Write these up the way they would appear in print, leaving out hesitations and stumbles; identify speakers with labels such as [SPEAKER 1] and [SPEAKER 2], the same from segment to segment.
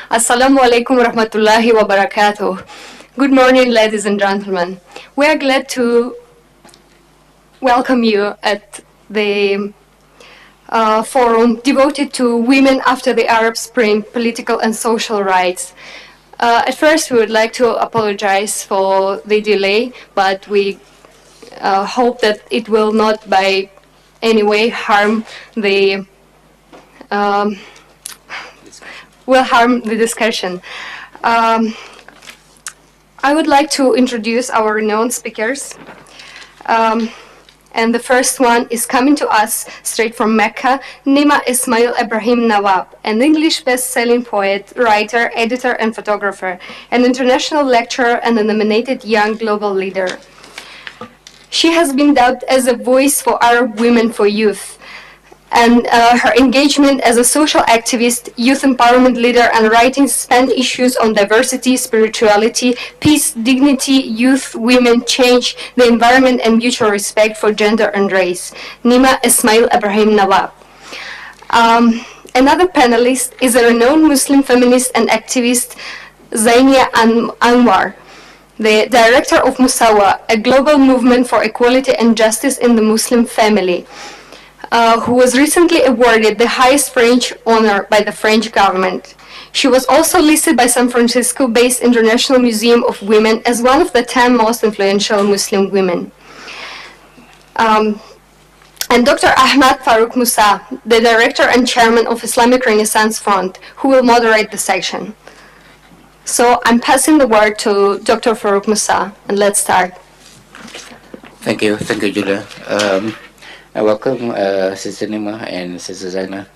[SPEAKER 1] Assalamu alaikum warahmatullahi wabarakatuh. Good morning, ladies and gentlemen. We are glad to welcome you at the forum devoted to women after the Arab Spring, political and social rights. At first, we would like to apologize for the delay, but we hope that it will not by any way harm the discussion. I would like to introduce our renowned speakers. And the first one is coming to us straight from Mecca, Nima Ismail Ibrahim Nawab, an English best-selling poet, writer, editor, and photographer, an international lecturer, and a nominated young global leader. She has been dubbed as a voice for Arab women for youth, and her engagement as a social activist, youth empowerment leader, and writing spanned issues on diversity, spirituality, peace, dignity, youth, women, change, the environment, and mutual respect for gender and race. Nima Ismail Ibrahim Nawab. Another panelist is a renowned Muslim feminist and activist, Zainia Anwar, the director of Musawa, a global movement for equality and justice in the Muslim family. Who was recently awarded the highest French honor by the French government. She was also listed by San Francisco-based International Museum of Women as one of the 10 most influential Muslim women. And Dr. Ahmad Farouk Musa, the director and chairman of Islamic Renaissance Front, who will moderate the section. So I'm passing the word to Dr. Farouk Musa, and let's start.
[SPEAKER 2] Thank you, Julia. I welcome Sister Nima and Sister Zaina,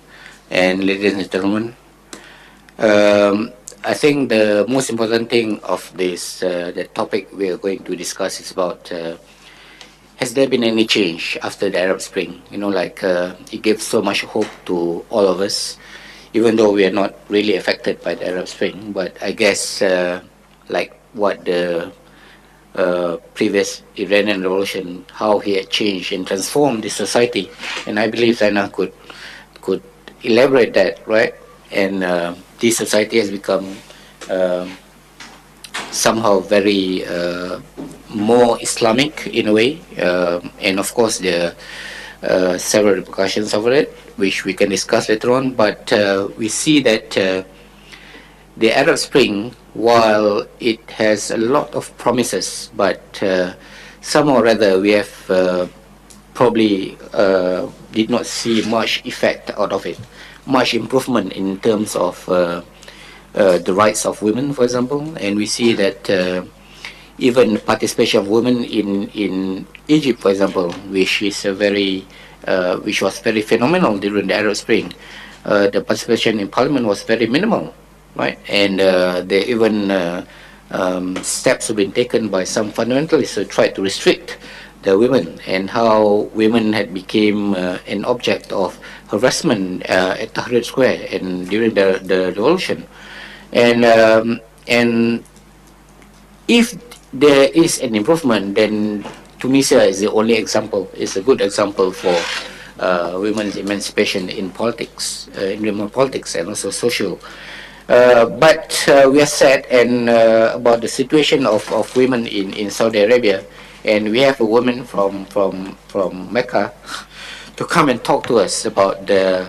[SPEAKER 2] and ladies and gentlemen. I think the most important thing of this, the topic we are going to discuss is about, has there been any change after the Arab Spring? You know, it gave so much hope to all of us, even though we are not really affected by the Arab Spring. But I guess, like what the previous Iranian revolution, how he had changed and transformed the society, and I believe Zaina could elaborate that, right? And this society has become somehow very more Islamic in a way, and of course there are several repercussions of it, which we can discuss later on. But we see that the Arab Spring, while it has a lot of promises, but somehow or other we have probably did not see much effect out of it, much improvement in terms of the rights of women, for example. And we see that even participation of women in Egypt, for example, which is which was very phenomenal during the Arab Spring, the participation in parliament was very minimal. Right, and there even steps have been taken by some fundamentalists to try to restrict the women, and how women had become an object of harassment at Tahrir Square and during the revolution. And if there is an improvement, then Tunisia is the only example, is a good example for women's emancipation in politics, in women politics, and also social. But we are sad and about the situation of women in Saudi Arabia, and we have a woman from Mecca to come and talk to us about the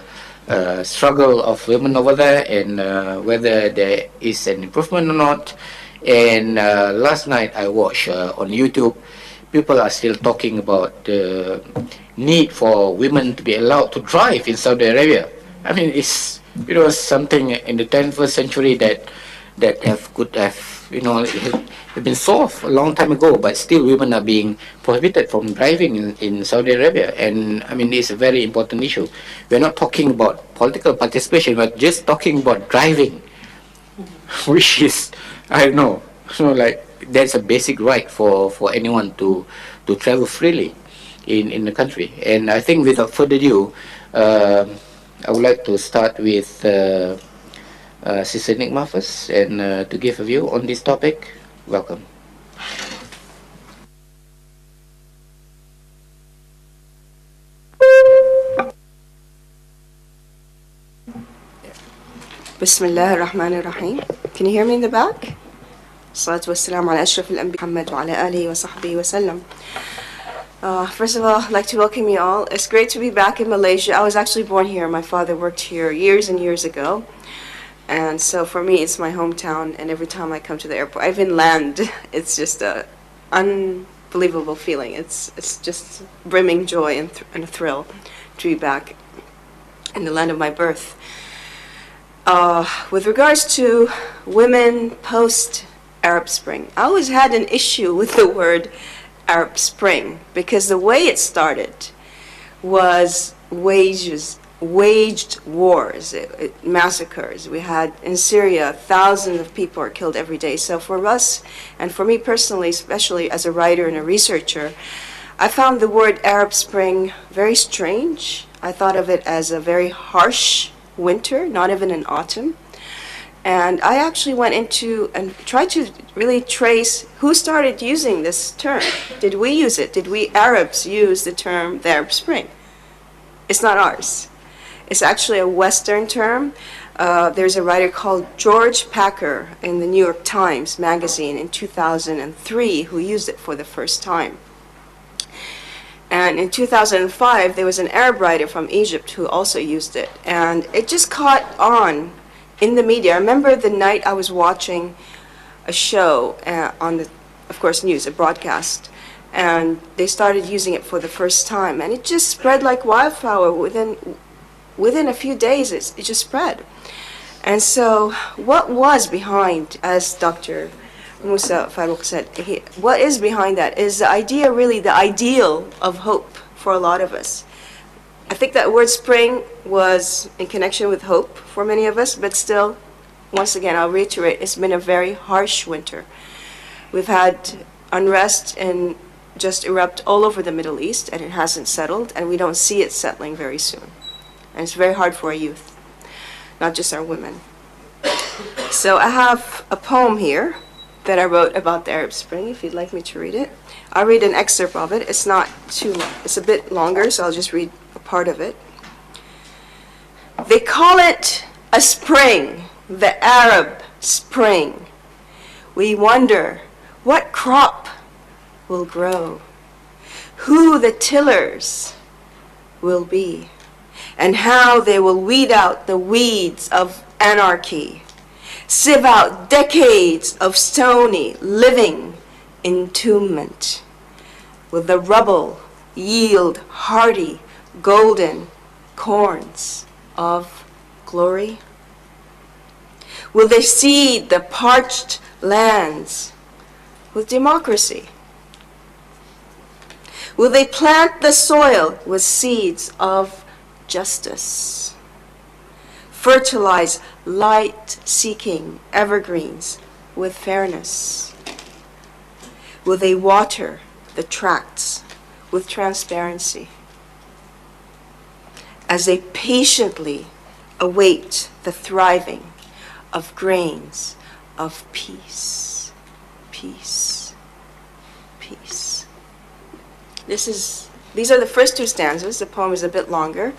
[SPEAKER 2] struggle of women over there, and whether there is an improvement or not. And last night I watched on YouTube, people are still talking about the need for women to be allowed to drive in Saudi Arabia. I mean, it was something in the 21st century that could have have been solved a long time ago, but still women are being prohibited from driving in Saudi Arabia. And I mean, it's a very important issue. We're not talking about political participation, but just talking about driving, which is, I don't know, that's a basic right for anyone to travel freely in the country. And I think without further ado, I would like to start with Sister Nikma first, and to give a view on this topic. Welcome.
[SPEAKER 3] Bismillah ar-Rahman ar-Rahim. Can you hear me in the back? Salatu wassalamu ala ashraf al-anbiya Muhammad wa ala alihi wa sahbihi wa sallam. First of all, I'd like to welcome you all. It's great to be back in Malaysia. I was actually born here. My father worked here years and years ago. And so for me, it's my hometown. And every time I come to the airport, I even land, it's just a unbelievable feeling. It's just brimming joy and a thrill to be back in the land of my birth. With regards to women post-Arab Spring, I always had an issue with the word Arab Spring because the way it started was waged wars, massacres. We had in Syria, thousands of people are killed every day. So for us, and for me personally, especially as a writer and a researcher, I found the word Arab Spring very strange. I thought of it as a very harsh winter, not even an autumn. And I actually went into and tried to really trace who started using this term. Did we use it? Did we Arabs use the term the Arab Spring? It's not ours. It's actually a Western term. There's a writer called George Packer in the New York Times magazine in 2003 who used it for the first time. And in 2005, there was an Arab writer from Egypt who also used it. And it just caught on in the media. I remember the night I was watching a show on the, of course, news, a broadcast. And they started using it for the first time. And it just spread like wildfire. Within a few days, it just spread. And so what was behind, as Dr. Musa Farouk said, what is behind that is the idea, really the ideal of hope for a lot of us. I think that word spring was in connection with hope for many of us, but still, once again, I'll reiterate, it's been a very harsh winter. We've had unrest and just erupt all over the Middle East, and it hasn't settled, and we don't see it settling very soon. And it's very hard for our youth, not just our women. So I have a poem here that I wrote about the Arab Spring, if you'd like me to read it. I'll read an excerpt of it. It's not too long. It's a bit longer, so I'll just read a part of it. They call it a spring, the Arab Spring. We wonder what crop will grow, who the tillers will be, and how they will weed out the weeds of anarchy, sieve out decades of stony living entombment. Will the rubble yield hardy golden corns of glory? Will they seed the parched lands with democracy? Will they plant the soil with seeds of justice? Fertilize light-seeking evergreens with fairness? Will they water the tracts with transparency? As they patiently await the thriving of grains of peace, peace, peace. These are the first two stanzas. The poem is a bit longer.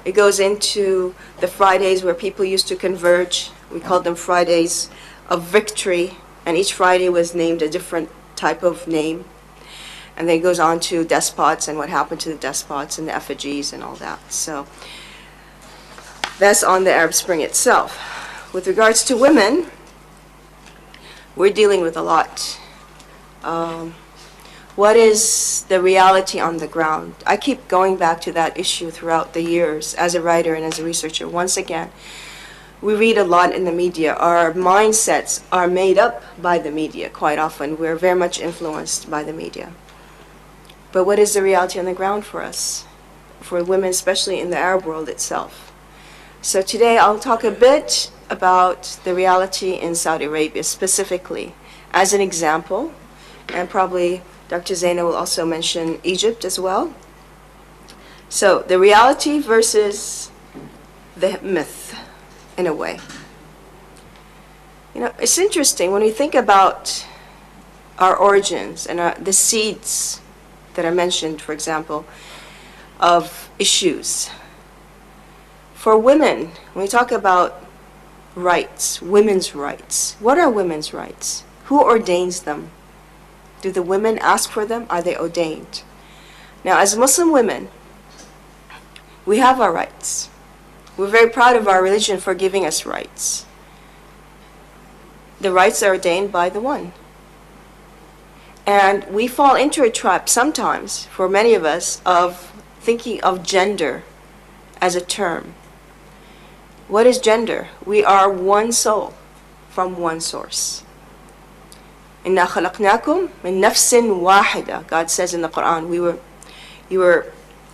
[SPEAKER 3] It goes into the Fridays where people used to converge. We called them Fridays of Victory, and each Friday was named a different type of name. And then it goes on to despots and what happened to the despots and the effigies and all that. So that's on the Arab Spring itself. With regards to women, we're dealing with a lot. What is the reality on the ground? I keep going back to that issue throughout the years as a writer and as a researcher. Once again, we read a lot in the media. Our mindsets are made up by the media quite often. We're very much influenced by the media. But what is the reality on the ground for us, for women, especially in the Arab world itself? So today I'll talk a bit about the reality in Saudi Arabia specifically as an example, and probably Dr. Zaina will also mention Egypt as well. So the reality versus the myth, in a way. You know, it's interesting when we think about our origins and the seeds that are mentioned, for example, of issues. For women, when we talk about rights, women's rights. What are women's rights? Who ordains them? Do the women ask for them? Are they ordained? Now, as Muslim women, we have our rights. We're very proud of our religion for giving us rights. The rights are ordained by the One. And we fall into a trap sometimes, for many of us, of thinking of gender as a term. What is gender? We are one soul from one source. إِنَّا خَلَقْنَاكُمْ مِن نَفْسٍ وَاحِدَةٍ. God says in the Quran, you were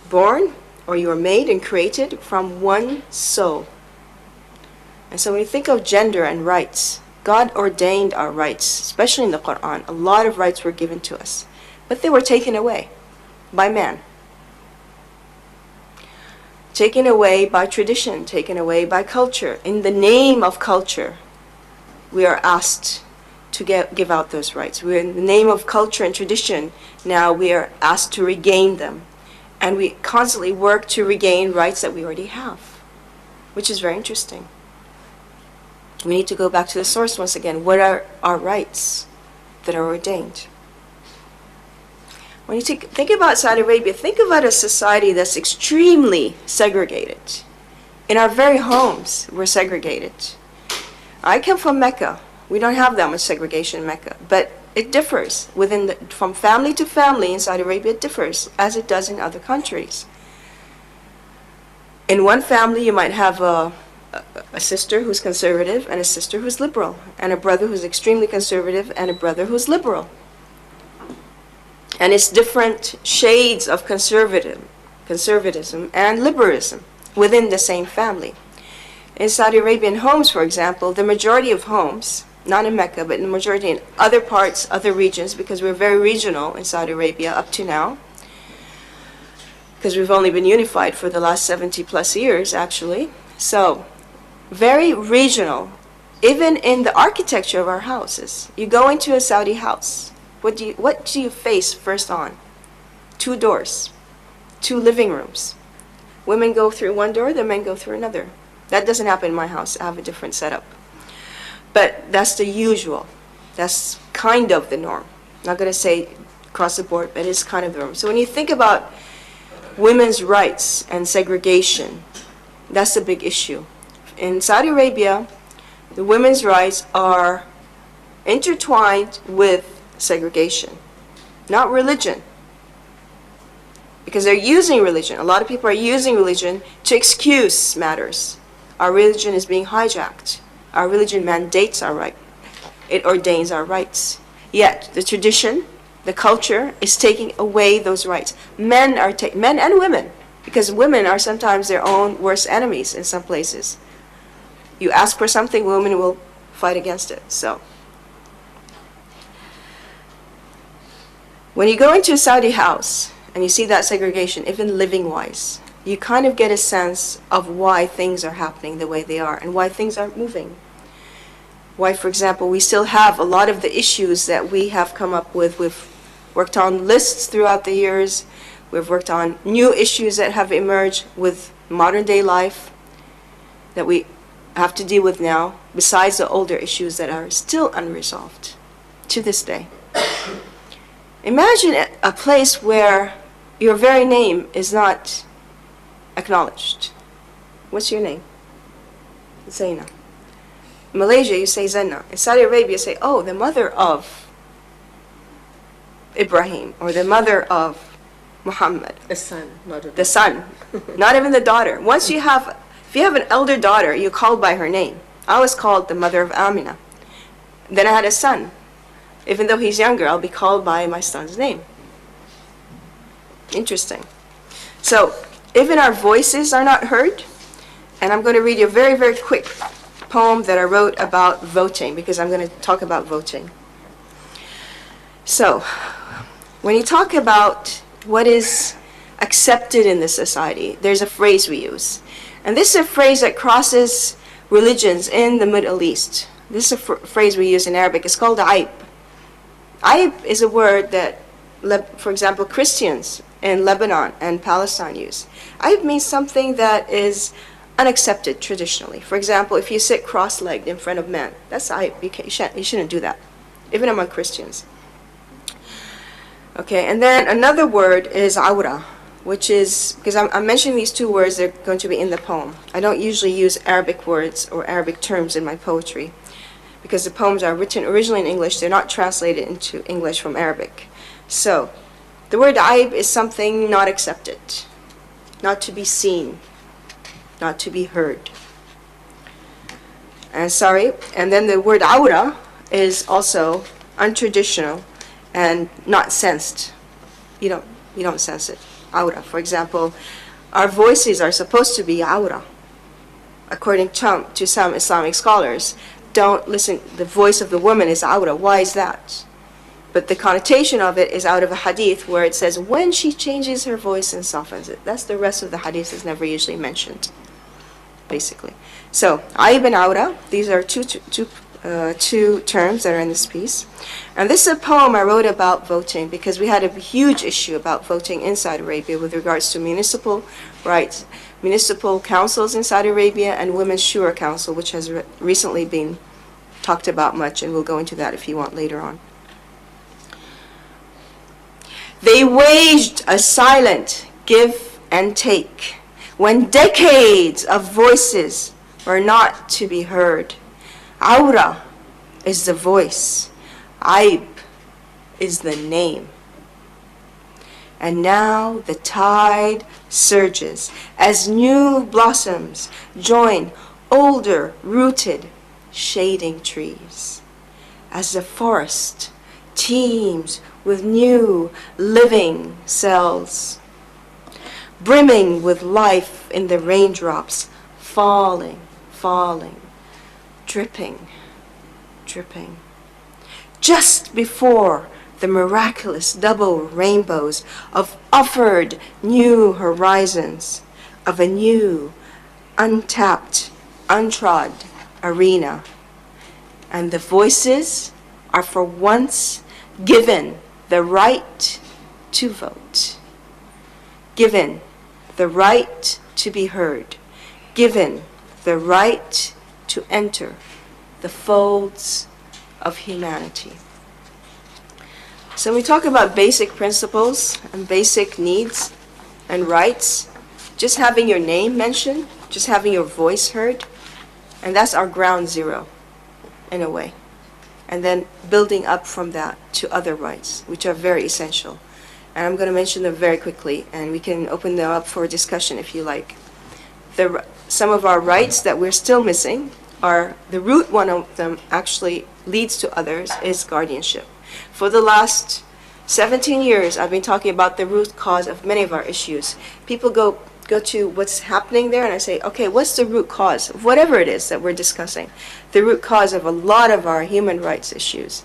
[SPEAKER 3] born, or you were made and created from one soul. And so when you think of gender and rights, God ordained our rights, especially in the Quran. A lot of rights were given to us, but they were taken away by man. Taken away by tradition, taken away by culture. In the name of culture, we are asked to give out those rights. We're in the name of culture and tradition, now we are asked to regain them. And we constantly work to regain rights that we already have, which is very interesting. We need to go back to the source once again. What are our rights that are ordained? When you think about Saudi Arabia, think about a society that's extremely segregated. In our very homes, we're segregated. I come from Mecca. We don't have that much segregation in Mecca, but it differs from family to family in Saudi Arabia. It differs as it does in other countries. In one family, you might have a sister who's conservative and a sister who's liberal, and a brother who's extremely conservative and a brother who's liberal. And it's different shades of conservatism and liberalism within the same family. In Saudi Arabian homes, for example, the majority of homes, not in Mecca, but in the majority in other parts, other regions, because we're very regional in Saudi Arabia up to now, because we've only been unified for the last 70 plus years, actually. So, very regional, even in the architecture of our houses. You go into a Saudi house, what do you face first on? 2 doors, 2 living rooms. Women go through one door, the men go through another. That doesn't happen in my house. I have a different setup. But that's the usual. That's kind of the norm. I'm not going to say across the board, but it's kind of the norm. So when you think about women's rights and segregation, that's a big issue. In Saudi Arabia, the women's rights are intertwined with segregation, not religion. Because they're using religion. A lot of people are using religion to excuse matters. Our religion is being hijacked. Our religion mandates our right. It ordains our rights. Yet, the tradition, the culture, is taking away those rights. Men and women, because women are sometimes their own worst enemies in some places. You ask for something, women will fight against it. So, when you go into a Saudi house and you see that segregation, even living-wise, you kind of get a sense of why things are happening the way they are and why things aren't moving. Why, for example, we still have a lot of the issues that we have come up with. We've worked on lists throughout the years. We've worked on new issues that have emerged with modern day life that we have to deal with now, besides the older issues that are still unresolved to this day. Imagine a place where your very name is not acknowledged. What's your name? Zaina. In Malaysia, you say Zanna. In Saudi Arabia, you say, oh, the mother of Ibrahim, or the mother of Muhammad.
[SPEAKER 4] The son, not a
[SPEAKER 3] The son, not even the daughter. If you have an elder daughter, you're called by her name. I was called the mother of Amina. Then I had a son. Even though he's younger, I'll be called by my son's name. Interesting. So, even our voices are not heard, and I'm going to read you a very, very quick poem that I wrote about voting, because I'm going to talk about voting. So, when you talk about what is accepted in this society, there's a phrase we use. And this is a phrase that crosses religions in the Middle East. This is a phrase we use in Arabic. It's called aib. Aib is a word that, for example, Christians in Lebanon and Palestine use. Aib means something that is unaccepted traditionally. For example, if you sit cross-legged in front of men, that's aib. You shouldn't do that, even among Christians. Okay, and then another word is awra, which is, because I'm mentioning these two words, they're going to be in the poem. I don't usually use Arabic words or Arabic terms in my poetry, because the poems are written originally in English, they're not translated into English from Arabic. So, the word aib is something not accepted, not to be seen, not to be heard. And then the word awra is also untraditional and not sensed. You don't sense it. Awra. For example, our voices are supposed to be awra. According to some Islamic scholars, don't listen, the voice of the woman is awra. Why is that? But the connotation of it is out of a hadith where it says when she changes her voice and softens it. That's the rest of the hadith is never usually mentioned, basically. So, aib and awra, these are two terms that are in this piece. And this is a poem I wrote about voting because we had a huge issue about voting in Saudi Arabia with regards to municipal rights, municipal councils in Saudi Arabia, and Women's Shura Council, which has recently been talked about much, and we'll go into that if you want later on. They waged a silent give and take when decades of voices were not to be heard. Awra is the voice. Aib is the name. And now the tide surges as new blossoms join older rooted shading trees. As the forest teems with new living cells, brimming with life in the raindrops, falling, dripping, dripping. Just before the miraculous double rainbows of offered new horizons, of a new, untapped, untrod arena. And the voices are for once given the right to vote, given the right to be heard, given the right to enter the folds of humanity. So when we talk about basic principles and basic needs and rights, just having your name mentioned, just having your voice heard, and that's our ground zero, in a way. And then building up from that to other rights, which are very essential. And I'm going to mention them very quickly, and we can open them up for discussion if you like. Some of our rights that we're still missing are, the root one of them actually leads to others, is guardianship. For the last 17 years, I've been talking about the root cause of many of our issues. People go to what's happening there, and I say, okay, what's the root cause of whatever it is that we're discussing? The root cause of a lot of our human rights issues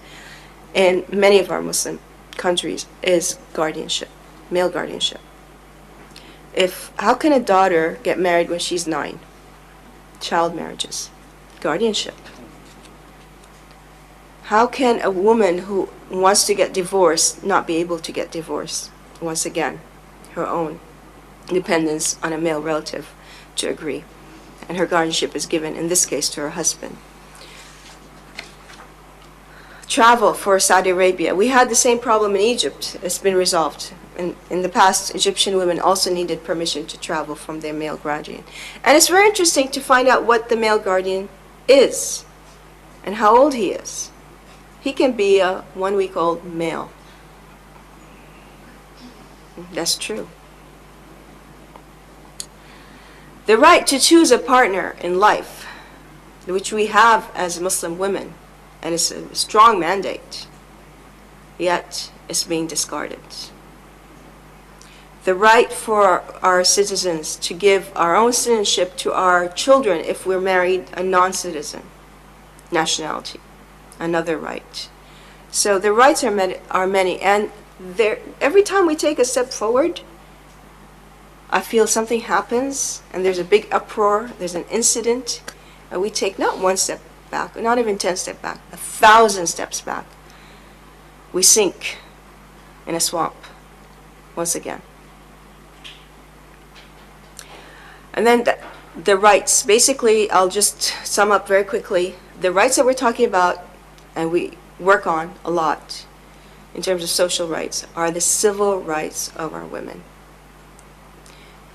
[SPEAKER 3] in many of our Muslim countries is guardianship, male guardianship. How can a daughter get married when she's 9? Child marriages, guardianship. How can a woman who wants to get divorced not be able to get divorced? Once again, her own dependence on a male relative to agree. And her guardianship is given, in this case, to her husband. Travel for Saudi Arabia. We had the same problem in Egypt. It's been resolved. In the past, Egyptian women also needed permission to travel from their male guardian. And it's very interesting to find out what the male guardian is and how old he is. He can be a 1-week-old male. That's true. The right to choose a partner in life, which we have as Muslim women, and it's a strong mandate, yet it's being discarded. The right for our citizens to give our own citizenship to our children if we're married a non-citizen nationality, another right. So the rights are many, and every time we take a step forward, I feel something happens, and there's a big uproar, there's an incident, and we take not 1 step back, not even 10 steps back, 1,000 steps back. We sink in a swamp once again. And then the rights, basically, I'll just sum up very quickly. The rights that we're talking about, and we work on a lot in terms of social rights, are the civil rights of our women.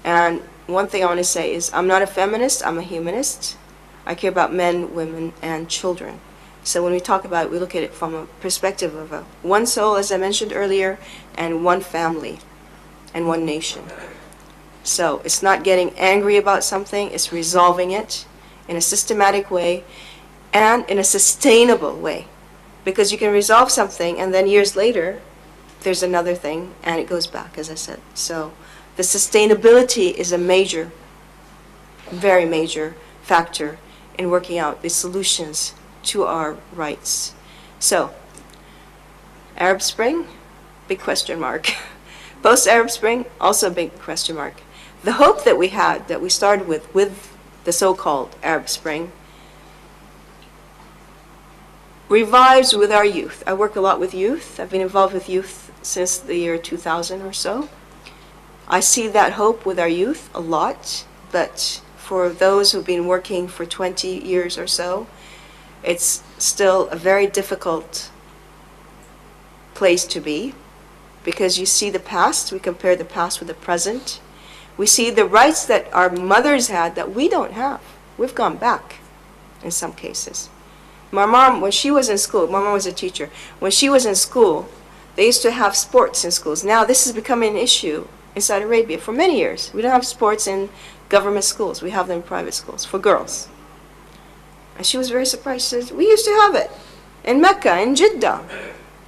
[SPEAKER 3] And one thing I want to say is I'm not a feminist, I'm a humanist. I care about men, women, and children. So when we talk about it, we look at it from a perspective of one soul, as I mentioned earlier, and one family, and one nation. So it's not getting angry about something, it's resolving it in a systematic way and in a sustainable way. Because you can resolve something and then years later, there's another thing and it goes back, as I said. So the sustainability is a major, very major factor in working out the solutions to our rights. So, Arab Spring, big question mark. Post-Arab Spring, also a big question mark. The hope that we had, that we started with the so-called Arab Spring, revives with our youth. I work a lot with youth. I've been involved with youth since the year 2000 or so. I see that hope with our youth a lot, but for those who've been working for 20 years or so, it's still a very difficult place to be, because you see the past, we compare the past with the present. We see the rights that our mothers had that we don't have. We've gone back in some cases. My mom, when she was in school, my mom was a teacher, when she was in school, they used to have sports in schools. Now this is becoming an issue in Saudi Arabia for many years. We don't have sports in government schools. We have them in private schools for girls. And she was very surprised. She said, we used to have it in Mecca, in Jeddah.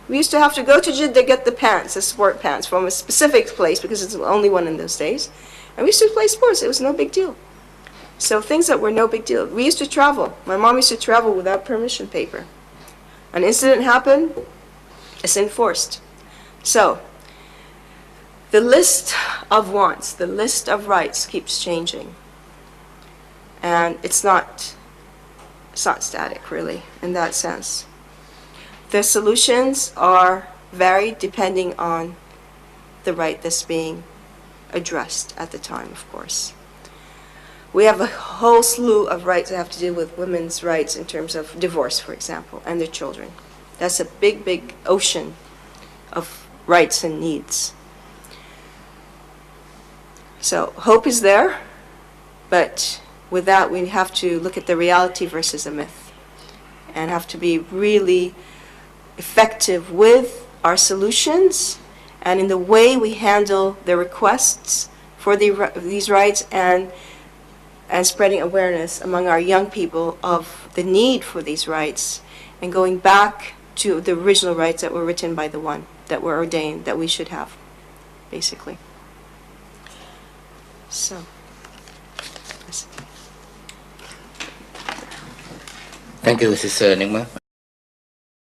[SPEAKER 3] We used to have to go to Jeddah to get the pants, the sport pants, from a specific place because it's the only one in those days. And we used to play sports. It was no big deal. So things that were no big deal. We used to travel. My mom used to travel without permission paper. An incident happened, it's enforced. So the list of wants, the list of rights keeps changing. And it's not static, really, in that sense. The solutions are varied depending on the right that's being addressed at the time, of course. We have a whole slew of rights that have to do with women's rights in terms of divorce, for example, and their children. That's a big, big ocean of rights and needs. So hope is there, but with that we have to look at the reality versus a myth and have to be really effective with our solutions and in the way we handle the requests for these rights and spreading awareness among our young people of the need for these rights and going back to the original rights that were written by the one that were ordained that we should have, basically. So,
[SPEAKER 2] Thank you, Sister Nigma.